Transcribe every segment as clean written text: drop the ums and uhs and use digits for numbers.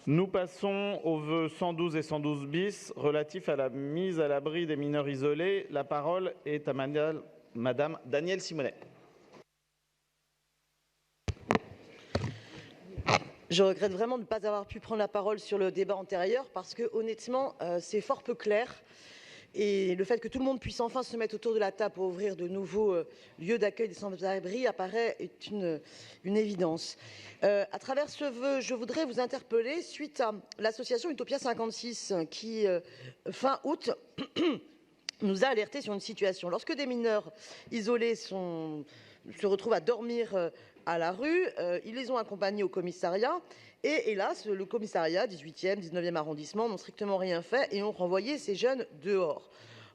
Nous passons aux vœux 112 et 112 bis relatifs à la mise à l'abri des mineurs isolés. La parole est à Madame Danielle Simonet. Je regrette vraiment de ne pas avoir pu prendre la parole sur le débat antérieur parce que honnêtement, c'est fort peu clair. Et le fait que tout le monde puisse enfin se mettre autour de la table pour ouvrir de nouveaux lieux d'accueil des sans-abri apparaît est une évidence. À travers ce vœu, je voudrais vous interpeller suite à l'association Utopia 56 qui, fin août, nous a alerté sur une situation. Lorsque des mineurs isolés se retrouvent à dormir à la rue, ils les ont accompagnés au commissariat et hélas, le commissariat 18e, 19e arrondissement n'ont strictement rien fait et ont renvoyé ces jeunes dehors.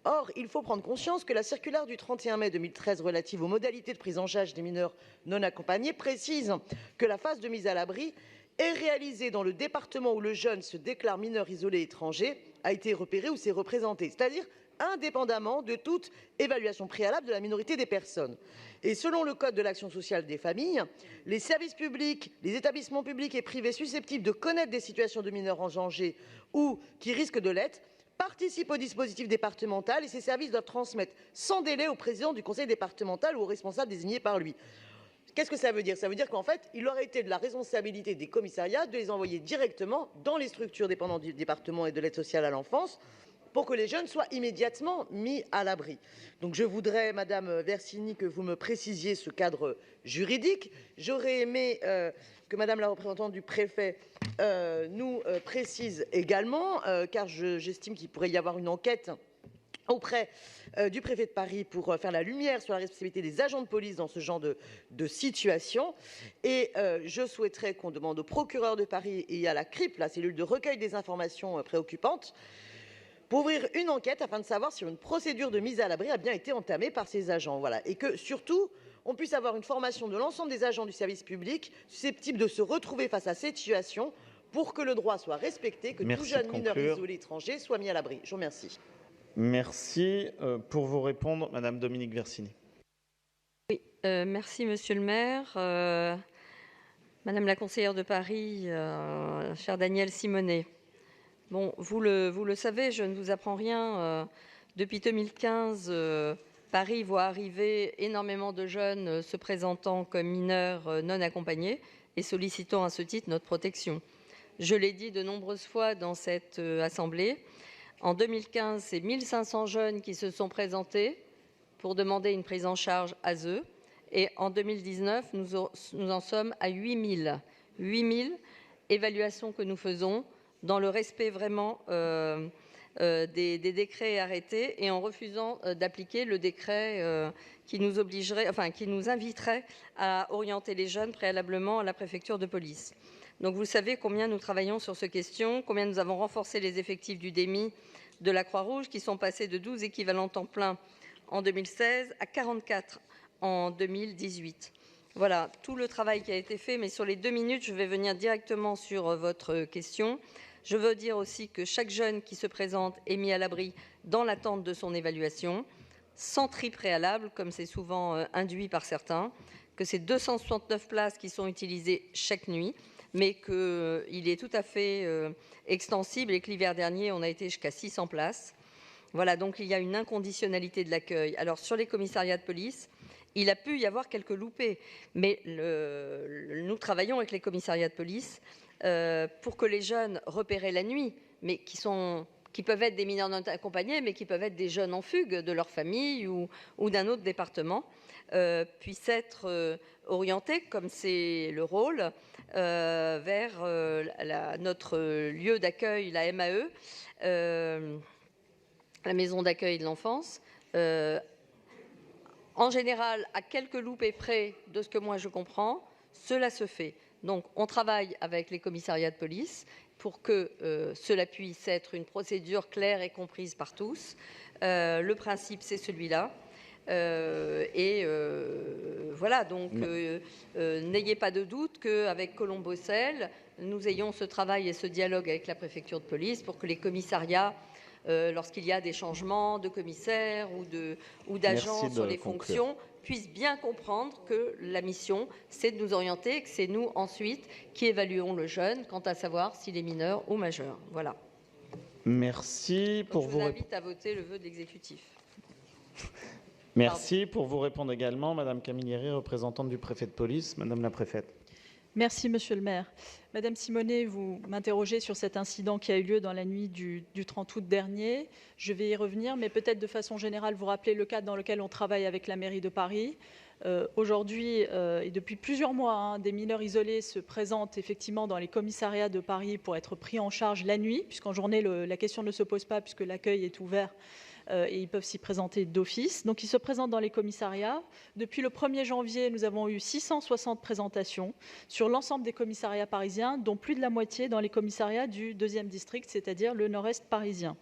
Or, il faut prendre conscience que la circulaire du 31 mai 2013 relative aux modalités de prise en charge des mineurs non accompagnés précise que la phase de mise à l'abri est réalisée dans le département où le jeune se déclare mineur isolé étranger, a été repéré ou s'est représenté, c'est-à-dire indépendamment de toute évaluation préalable de la minorité des personnes. Et selon le Code de l'action sociale des familles, les services publics, les établissements publics et privés susceptibles de connaître des situations de mineurs en danger ou qui risquent de l'être participent au dispositif départemental et ces services doivent transmettre sans délai au président du conseil départemental ou au responsable désigné par lui. Qu'est-ce que ça veut dire? Ça veut dire qu'en fait, il aurait été de la responsabilité des commissariats de les envoyer directement dans les structures dépendantes du département et de l'aide sociale à l'enfance pour que les jeunes soient immédiatement mis à l'abri. Donc je voudrais, Madame Versini, que vous me précisiez ce cadre juridique. J'aurais aimé que Madame la représentante du préfet nous précise également, car j'estime qu'il pourrait y avoir une enquête auprès du préfet de Paris pour faire la lumière sur la responsabilité des agents de police dans ce genre de situation. Et je souhaiterais qu'on demande au procureur de Paris et à la CRIP, la cellule de recueil des informations préoccupantes, pour ouvrir une enquête afin de savoir si une procédure de mise à l'abri a bien été entamée par ces agents. Voilà. Et que surtout, on puisse avoir une formation de l'ensemble des agents du service public susceptibles de se retrouver face à cette situation pour que le droit soit respecté, que tout jeune mineur isolé étranger soit mis à l'abri. Je vous remercie. Merci. Pour vous répondre, Madame Dominique Versini. Oui, merci Monsieur le maire. Madame la conseillère de Paris, chère Danielle Simonet. Bon, vous le savez, je ne vous apprends rien. Depuis 2015, Paris voit arriver énormément de jeunes se présentant comme mineurs non accompagnés et sollicitant à ce titre notre protection. Je l'ai dit de nombreuses fois dans cette assemblée. En 2015, c'est 1500 jeunes qui se sont présentés pour demander une prise en charge ASE. Et en 2019, nous en sommes à 8000. 8000 évaluations que nous faisons dans le respect vraiment des décrets arrêtés et en refusant d'appliquer le décret qui nous obligerait, enfin qui nous inviterait à orienter les jeunes préalablement à la préfecture de police. Donc vous savez combien nous travaillons sur ces questions, combien nous avons renforcé les effectifs du DEMI, de la Croix-Rouge, qui sont passés de 12 équivalents temps plein en 2016 à 44 en 2018. Voilà tout le travail qui a été fait, mais sur les 2 minutes, je vais venir directement sur votre question. Je veux dire aussi que chaque jeune qui se présente est mis à l'abri dans l'attente de son évaluation, sans tri préalable, comme c'est souvent induit par certains, que c'est 269 places qui sont utilisées chaque nuit, mais qu'il est tout à fait extensible et que l'hiver dernier, on a été jusqu'à 600 places. Voilà, donc il y a une inconditionnalité de l'accueil. Alors, sur les commissariats de police, il a pu y avoir quelques loupés, mais nous travaillons avec les commissariats de police pour que les jeunes repérés la nuit, mais qui peuvent être des mineurs non accompagnés, mais qui peuvent être des jeunes en fugue de leur famille ou d'un autre département, puissent être orientés, comme c'est le rôle, vers notre lieu d'accueil, la MAE, la maison d'accueil de l'enfance. En général, à quelques loupés près de ce que moi je comprends, cela se fait. Donc, on travaille avec les commissariats de police pour que cela puisse être une procédure claire et comprise par tous. Le principe, c'est celui-là. Voilà, donc n'ayez pas de doute qu'avec Colombo-Sel, nous ayons ce travail et ce dialogue avec la préfecture de police pour que les commissariats, lorsqu'il y a des changements de commissaires ou d'agents sur les fonctions, puissent bien comprendre que la mission, c'est de nous orienter et que c'est nous, ensuite, qui évaluons le jeune quant à savoir s'il est mineur ou majeur. Voilà. Merci. Donc, je vous invite à voter le vœu de l'exécutif. Merci. Pour vous répondre également, Madame Camilleri, représentante du préfet de police. Madame la préfète. Merci, Monsieur le maire. Madame Simonet, vous m'interrogez sur cet incident qui a eu lieu dans la nuit du 30 août dernier. Je vais y revenir, mais peut-être de façon générale vous rappeler le cadre dans lequel on travaille avec la mairie de Paris. Aujourd'hui, et depuis plusieurs mois, des mineurs isolés se présentent effectivement dans les commissariats de Paris pour être pris en charge la nuit, puisqu'en journée, la question ne se pose pas puisque l'accueil est ouvert. Et ils peuvent s'y présenter d'office. Donc, ils se présentent dans les commissariats. Depuis le 1er janvier, nous avons eu 660 présentations sur l'ensemble des commissariats parisiens, dont plus de la moitié dans les commissariats du 2e district, c'est-à-dire le nord-est parisien.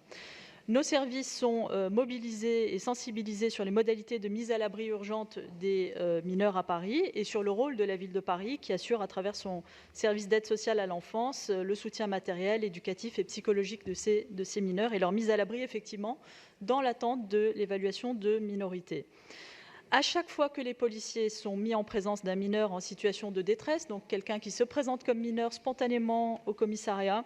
Nos services sont mobilisés et sensibilisés sur les modalités de mise à l'abri urgente des mineurs à Paris et sur le rôle de la ville de Paris qui assure à travers son service d'aide sociale à l'enfance le soutien matériel, éducatif et psychologique de ces mineurs et leur mise à l'abri effectivement dans l'attente de l'évaluation de minorité. À chaque fois que les policiers sont mis en présence d'un mineur en situation de détresse, donc quelqu'un qui se présente comme mineur spontanément au commissariat,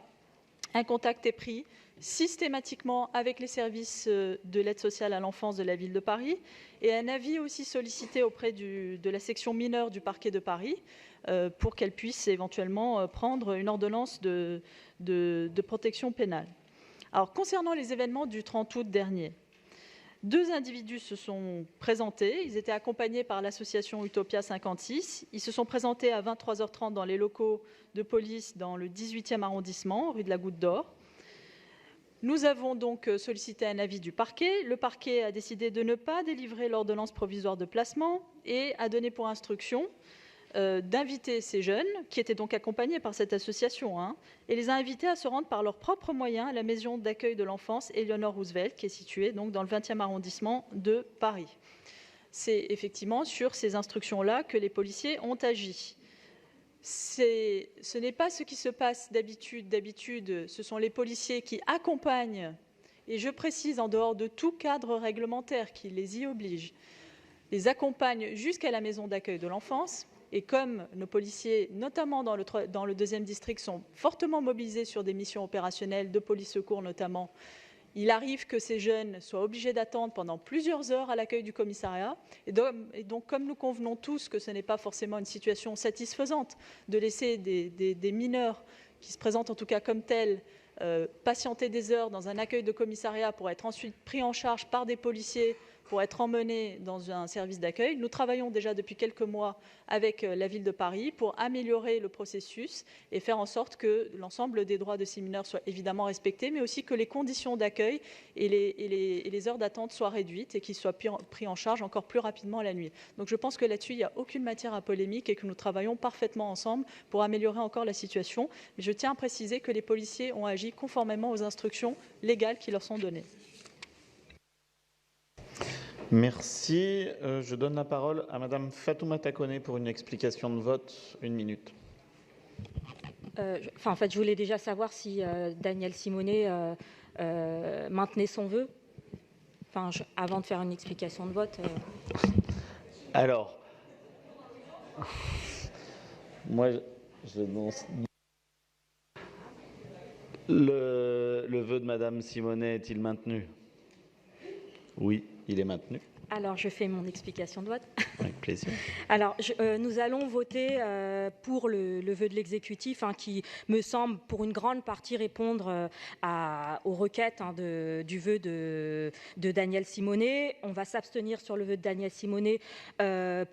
un contact est pris systématiquement avec les services de l'aide sociale à l'enfance de la ville de Paris et un avis aussi sollicité auprès de la section mineure du parquet de Paris pour qu'elle puisse éventuellement prendre une ordonnance de protection pénale. Alors, concernant les événements du 30 août dernier, 2 individus se sont présentés. Ils étaient accompagnés par l'association Utopia 56. Ils se sont présentés à 23h30 dans les locaux de police dans le 18e arrondissement, rue de la Goutte d'Or. Nous avons donc sollicité un avis du parquet. Le parquet a décidé de ne pas délivrer l'ordonnance provisoire de placement et a donné pour instruction d'inviter ces jeunes, qui étaient donc accompagnés par cette association, et les a invités à se rendre par leurs propres moyens à la maison d'accueil de l'enfance Eleanor Roosevelt, qui est située donc dans le 20e arrondissement de Paris. C'est effectivement sur ces instructions-là que les policiers ont agi. Ce n'est pas ce qui se passe d'habitude. D'habitude, ce sont les policiers qui accompagnent, et je précise en dehors de tout cadre réglementaire qui les y oblige, les accompagnent jusqu'à la maison d'accueil de l'enfance. Et comme nos policiers, notamment dans le 2e district, sont fortement mobilisés sur des missions opérationnelles de police-secours notamment, il arrive que ces jeunes soient obligés d'attendre pendant plusieurs heures à l'accueil du commissariat. Et donc, comme nous convenons tous que ce n'est pas forcément une situation satisfaisante de laisser des mineurs qui se présentent en tout cas comme tels patienter des heures dans un accueil de commissariat pour être ensuite pris en charge par des policiers pour être emmenés dans un service d'accueil. Nous travaillons déjà depuis quelques mois avec la ville de Paris pour améliorer le processus et faire en sorte que l'ensemble des droits de ces mineurs soient évidemment respectés, mais aussi que les conditions d'accueil et les heures d'attente soient réduites et qu'ils soient pris en charge encore plus rapidement la nuit. Donc je pense que là-dessus, il n'y a aucune matière à polémique et que nous travaillons parfaitement ensemble pour améliorer encore la situation. Mais je tiens à préciser que les policiers ont agi conformément aux instructions légales qui leur sont données. Merci. Je donne la parole à Madame Fatoumata Koné pour une explication de vote. 1 minute. En fait, je voulais déjà savoir si Daniel Simonet maintenait son vœu. Avant de faire une explication de vote. Alors, moi, je lance. Le vœu de Madame Simonet est-il maintenu? Oui, il est maintenu. Alors, je fais mon explication de vote. Avec plaisir. Alors, nous allons voter pour le vœu de l'exécutif, qui me semble, pour une grande partie, répondre aux requêtes du vœu de Daniel Simonet. On va s'abstenir sur le vœu de Daniel Simonet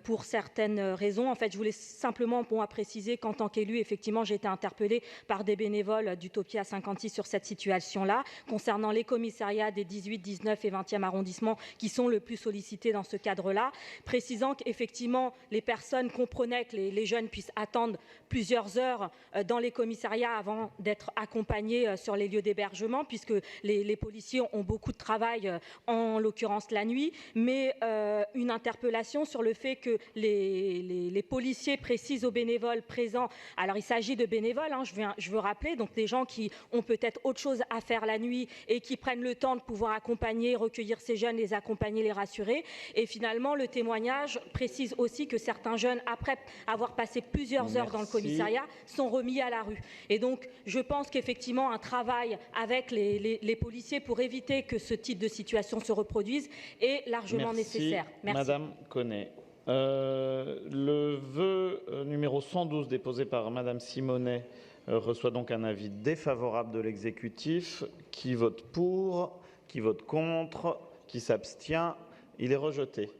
pour certaines raisons. En fait, je voulais simplement préciser qu'en tant qu'élu, effectivement, j'ai été interpellée par des bénévoles d'Utopia 56 sur cette situation-là, concernant les commissariats des 18, 19 et 20e arrondissements qui sont le plus sollicités dans ce cadre-là, précisant qu'effectivement, les personnes comprenaient que les jeunes puissent attendre plusieurs heures dans les commissariats avant d'être accompagnés sur les lieux d'hébergement, puisque les policiers ont beaucoup de travail, en l'occurrence la nuit, mais une interpellation sur le fait que les policiers précisent aux bénévoles présents, alors il s'agit de bénévoles, je veux rappeler, donc des gens qui ont peut-être autre chose à faire la nuit et qui prennent le temps de pouvoir accompagner, recueillir ces jeunes, les accompagner, les rassurer, condamnés. Et finalement, le témoignage précise aussi que certains jeunes, après avoir passé plusieurs heures dans le commissariat, sont remis à la rue. Et donc, je pense qu'effectivement, un travail avec les policiers pour éviter que ce type de situation se reproduise est largement nécessaire. Merci. Madame Connet. Le vœu numéro 112 déposé par Madame Simonet reçoit donc un avis défavorable de l'exécutif. Qui vote pour? Qui vote contre? Qui s'abstient? Il est rejeté.